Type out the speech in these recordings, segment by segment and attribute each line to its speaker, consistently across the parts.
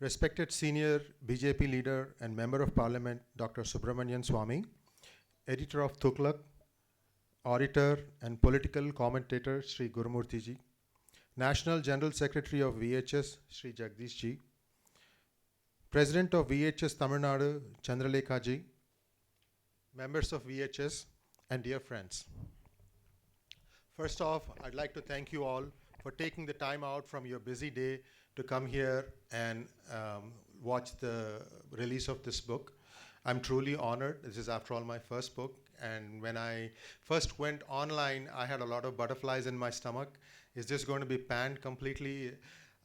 Speaker 1: respected senior BJP leader and member of parliament, Dr. Subramanian Swamy, editor of Tuklak, auditor and political commentator, Sree Gurumurthy ji, National General Secretary of VHS, Sree Jagdish ji, President of VHS Tamilnadu, Chandralekha ji, members of VHS, and dear friends. First off, I'd like to thank you all for taking the time out from your busy day to come here and watch the release of this book. I'm truly honored. This is, after all, my first book. And when I first went online, I had a lot of butterflies in my stomach. Is this going to be panned completely?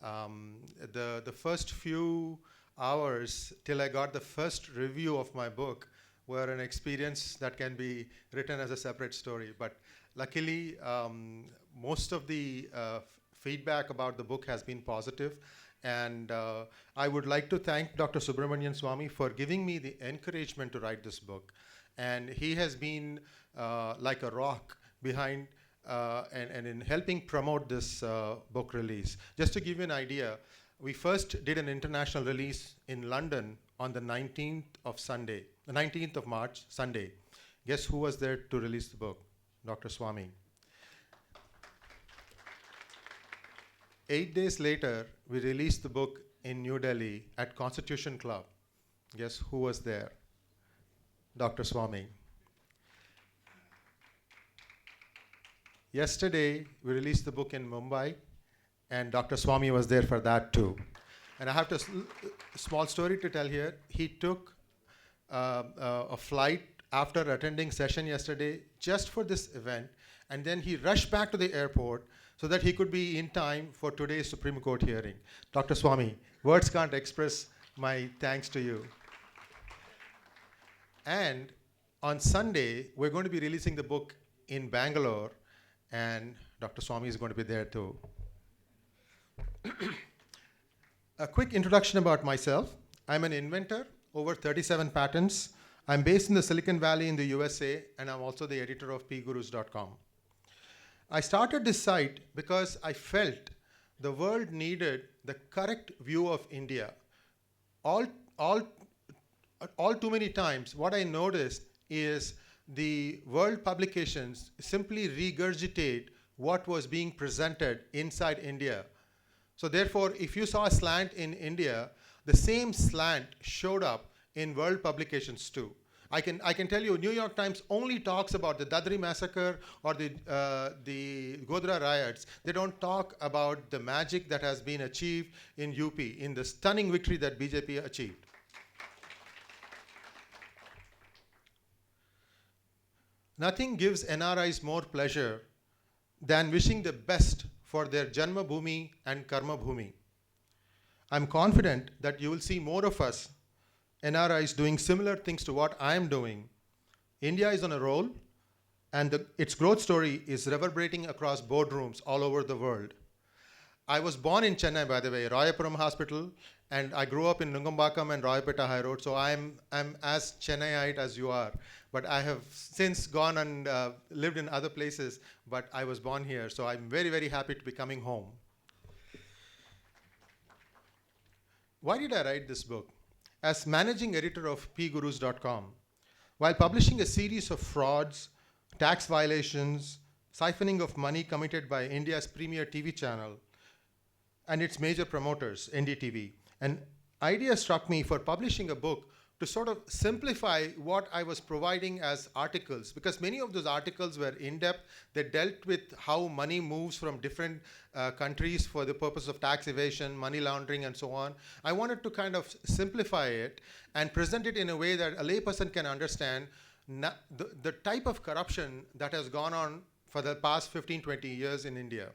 Speaker 1: The first few hours till I got the first review of my book were an experience that can be written as a separate story. But luckily, most of the feedback about the book has been positive. And I would like to thank Dr. Subramanian Swamy for giving me the encouragement to write this book. And he has been like a rock behind and in helping promote this book release. Just to give you an idea, we first did an international release in London on the 19th of March, Sunday. Guess who was there to release the book? Dr. Swamy. 8 days later, we released the book in New Delhi at Constitution Club. Guess who was there? Dr. Swamy. Yesterday, we released the book in Mumbai, and Dr. Swamy was there for that too. And I have a small story to tell here. He took a flight after attending session yesterday just for this event, and then he rushed back to the airport so that he could be in time for today's Supreme Court hearing. Dr. Swamy, words can't express my thanks to you. And on Sunday, we're going to be releasing the book in Bangalore, and Dr. Swamy is going to be there too. A quick introduction about myself. I'm an inventor, over 37 patents. I'm based in the Silicon Valley in the USA, and I'm also the editor of pgurus.com. I started this site because I felt the world needed the correct view of India. All too many times, what I noticed is the world publications simply regurgitate what was being presented inside India. So therefore, if you saw a slant in India, the same slant showed up in world publications too. I can tell you, New York Times only talks about the Dadri massacre or the Godhra riots. They don't talk about the magic that has been achieved in UP, in the stunning victory that BJP achieved. Nothing gives NRIs more pleasure than wishing the best for their Janma Bhoomi and Karma Bhoomi. I'm confident that you will see more of us NRIs doing similar things to what I am doing. India is on a roll, and its growth story is reverberating across boardrooms all over the world. I was born in Chennai, by the way, Rayapuram Hospital, and I grew up in Nungambakam and Royapeta High Road, so I'm as Chennaiite as you are. But I have since gone and lived in other places, but I was born here, so I'm very, very happy to be coming home. Why did I write this book? As managing editor of pgurus.com, while publishing a series of frauds, tax violations, siphoning of money committed by India's premier TV channel and its major promoters, NDTV, an idea struck me for publishing a book to sort of simplify what I was providing as articles, because many of those articles were in-depth. They dealt with how money moves from different countries for the purpose of tax evasion, money laundering, and so on. I wanted to kind of simplify it and present it in a way that a layperson can understand the type of corruption that has gone on for the past 15, 20 years in India.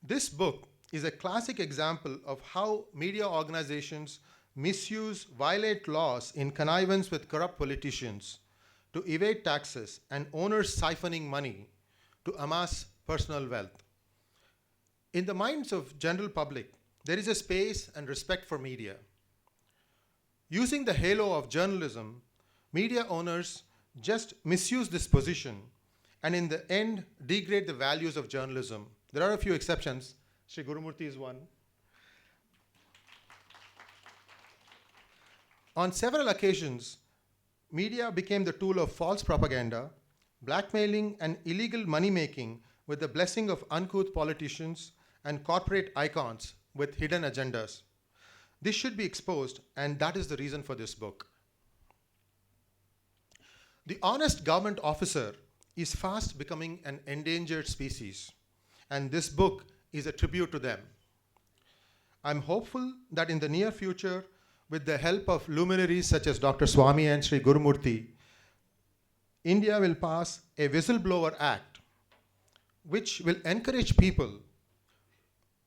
Speaker 1: This book is a classic example of how media organizations misuse, violate laws in connivance with corrupt politicians to evade taxes and owners siphoning money to amass personal wealth. In the minds of general public, there is a space and respect for media. Using the halo of journalism, media owners just misuse this position and in the end degrade the values of journalism. There are a few exceptions. Sree Gurumurthy is one. On several occasions, media became the tool of false propaganda, blackmailing, and illegal money making with the blessing of uncouth politicians and corporate icons with hidden agendas. This should be exposed, and that is the reason for this book. The honest government officer is fast becoming an endangered species, and this book is a tribute to them. I'm hopeful that in the near future, with the help of luminaries such as Dr. Swami and Sri Gurumurthy, India will pass a Whistleblower Act, which will encourage people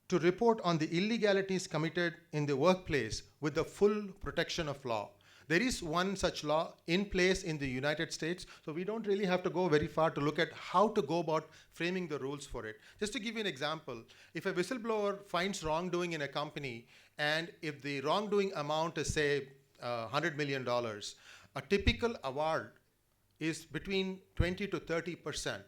Speaker 1: to report on the illegalities committed in the workplace with the full protection of law. There is one such law in place in the United States, so we don't really have to go very far to look at how to go about framing the rules for it. Just to give you an example, if a whistleblower finds wrongdoing in a company, and if the wrongdoing amount is, say, $100 million, a typical award is between 20 to 30%. I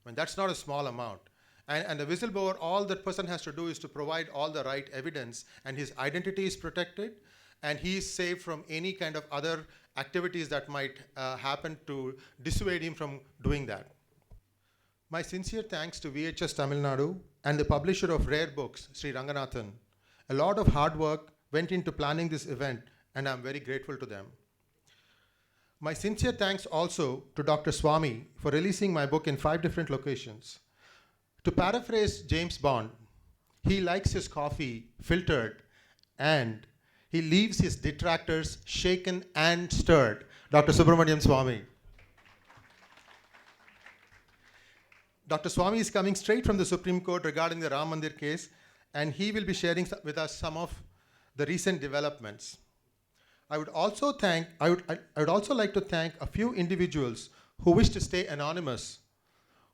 Speaker 1: mean, that's not a small amount. And the whistleblower, all that person has to do is to provide all the right evidence, and his identity is protected, and he is saved from any kind of other activities that might happen to dissuade him from doing that. My sincere thanks to VHS Tamilnadu and the publisher of rare books, Sri Ranganathan. A lot of hard work went into planning this event, and I'm very grateful to them. My sincere thanks also to Dr. Swami for releasing my book in 5 different locations. To paraphrase James Bond, he likes his coffee filtered, and he leaves his detractors shaken and stirred. Dr. Subramanian Swami. Dr. Swami is coming straight from the Supreme Court regarding the Ram Mandir case, and he will be sharing with us some of the recent developments. I would also like to thank a few individuals who wish to stay anonymous,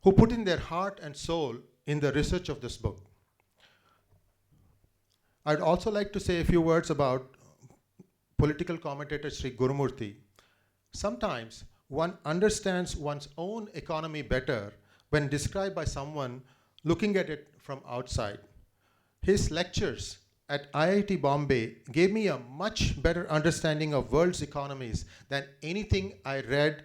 Speaker 1: who put in their heart and soul in the research of this book. I'd also like to say a few words about political commentator Sri Gurumurthy. Sometimes one understands one's own economy better when described by someone looking at it from outside. His lectures at IIT Bombay gave me a much better understanding of world's economies than anything I read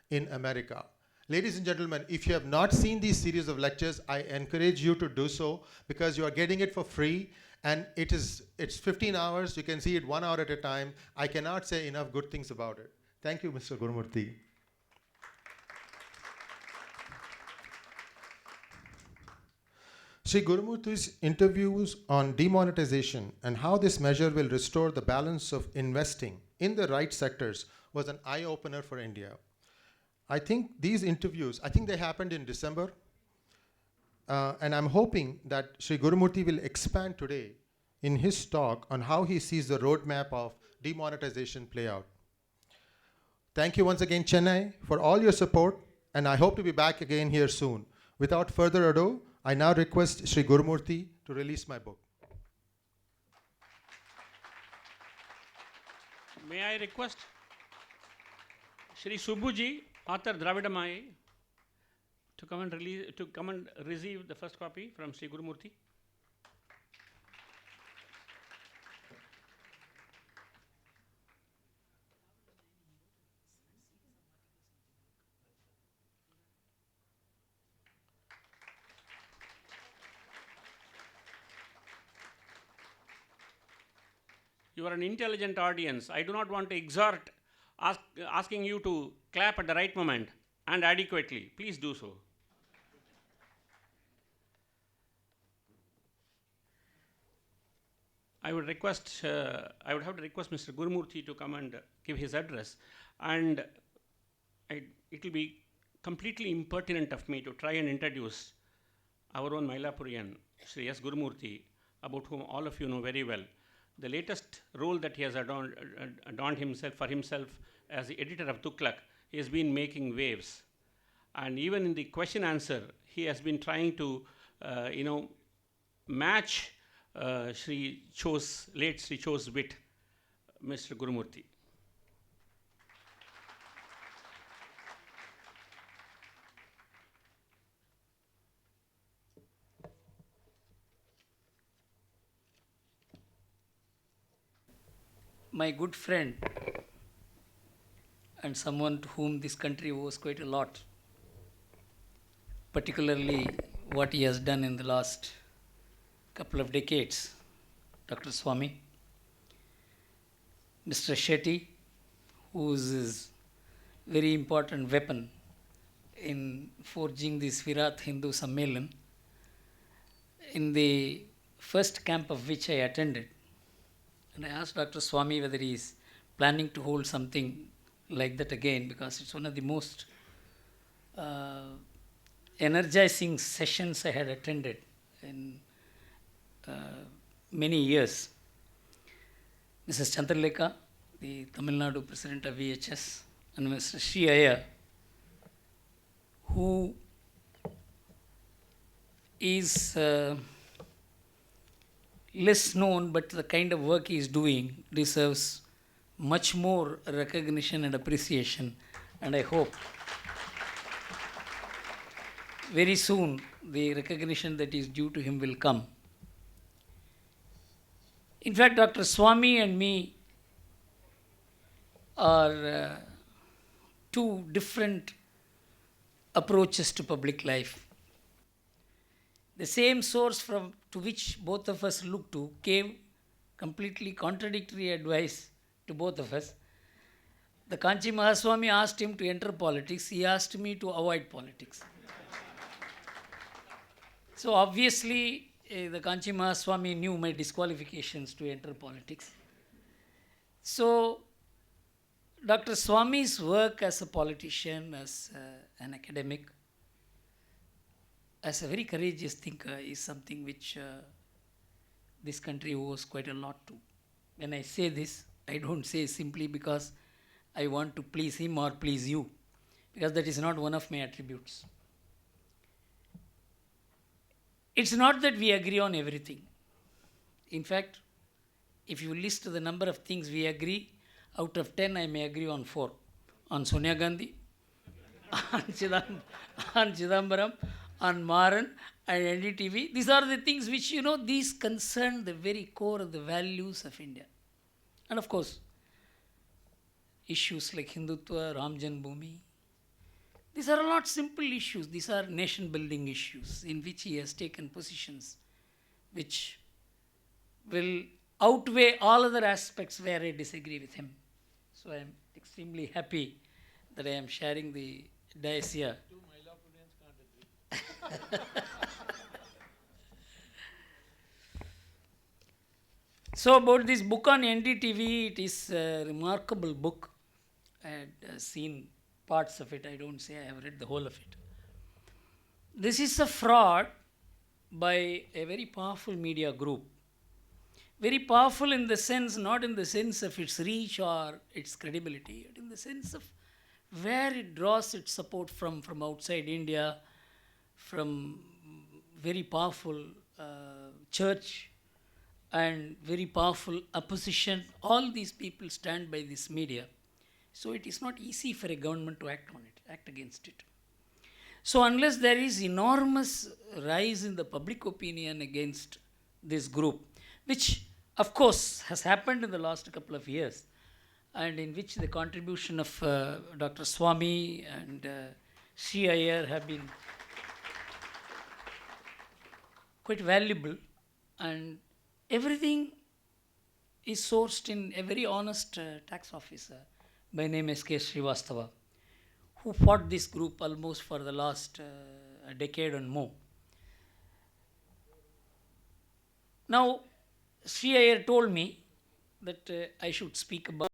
Speaker 1: in America. Ladies and gentlemen, if you have not seen these series of lectures, I encourage you to do so, because you are getting it for free, and it's 15 hours. You can see it 1 hour at a time. I cannot say enough good things about it. Thank you, Mr. Gurumurthy. Sri Gurumurthy's interviews on demonetization and how this measure will restore the balance of investing in the right sectors was an eye-opener for India. I think these interviews, they happened in December, and I'm hoping that Sri Gurumurthy will expand today in his talk on how he sees the roadmap of demonetization play out. Thank you once again, Chennai, for all your support, and I hope to be back again here soon. Without further ado, I now request Sri Gurumurthy to release my book.
Speaker 2: May I request Sri Subbuji, author Dravidamai, to come and receive the first copy from Sri Gurumurthy. You are an intelligent audience. I do not want to exhort asking you to clap at the right moment and adequately. Please do so. I would have to request Mr. Gurumurthy to come and give his address, and it will be completely impertinent of me to try and introduce our own Mailapurian, Sri S. Gurumurthy, about whom all of you know very well. The latest role that he has adorned himself as the editor of Tuklak, he has been making waves. And even in the question answer, he has been trying to, match late Sri Cho's wit, Mr. Gurumurthy.
Speaker 3: my good friend and someone to whom this country owes quite a lot, particularly what he has done in the last couple of decades, Dr. Swami. Mr. Shetty, whose is very important weapon in forging this Virat Hindu Sammelan, in the first camp of which I attended. And I asked Dr. Swami whether he is planning to hold something like that again, because it's one of the most energizing sessions I had attended in many years. Mrs. Chandralekha, the Tamilnadu president of VHS, and Mr. Sree Iyer, who is less known, but the kind of work he is doing deserves much more recognition and appreciation. And I hope very soon the recognition that is due to him will come. In fact, Dr. Swami and me are two different approaches to public life. The same source to which both of us look to gave completely contradictory advice to both of us. The Kanchi Mahaswami asked him to enter politics. He asked me to avoid politics. So obviously, the Kanchi Mahaswami knew my disqualifications to enter politics. So Dr. Swami's work as a politician, as an academic, as a very courageous thinker is something which this country owes quite a lot to. When I say this, I don't say simply because I want to please him or please you, because that is not one of my attributes. It's not that we agree on everything. In fact, if you list the number of things we agree, out of 10, I may agree on 4. On Sonia Gandhi, on Chidambaram, on Maran, and NDTV. These are the things which, these concern the very core of the values of India. And of course, issues like Hindutva, Ram Janmabhoomi, these are not simple issues. These are nation-building issues in which he has taken positions which will outweigh all other aspects where I disagree with him. So I am extremely happy that I am sharing the dais here.
Speaker 4: Two Maila Punyans can't agree.
Speaker 3: So about this book on NDTV, it is a remarkable book. I had seen parts of it. I don't say I have read the whole of it. This is a fraud by a very powerful media group. Very powerful in the sense, not in the sense of its reach or its credibility, but in the sense of where it draws its support from outside India, from very powerful church and very powerful opposition. All these people stand by this media. So it is not easy for a government to act on it, act against it. So unless there is enormous rise in the public opinion against this group, which of course has happened in the last couple of years, and in which the contribution of Dr. Swami and Sree Iyer have been quite valuable, and everything is sourced in a very honest tax officer by name S.K. Srivastava, who fought this group almost for the last a decade and more. Now, Sree Iyer told me that I should speak about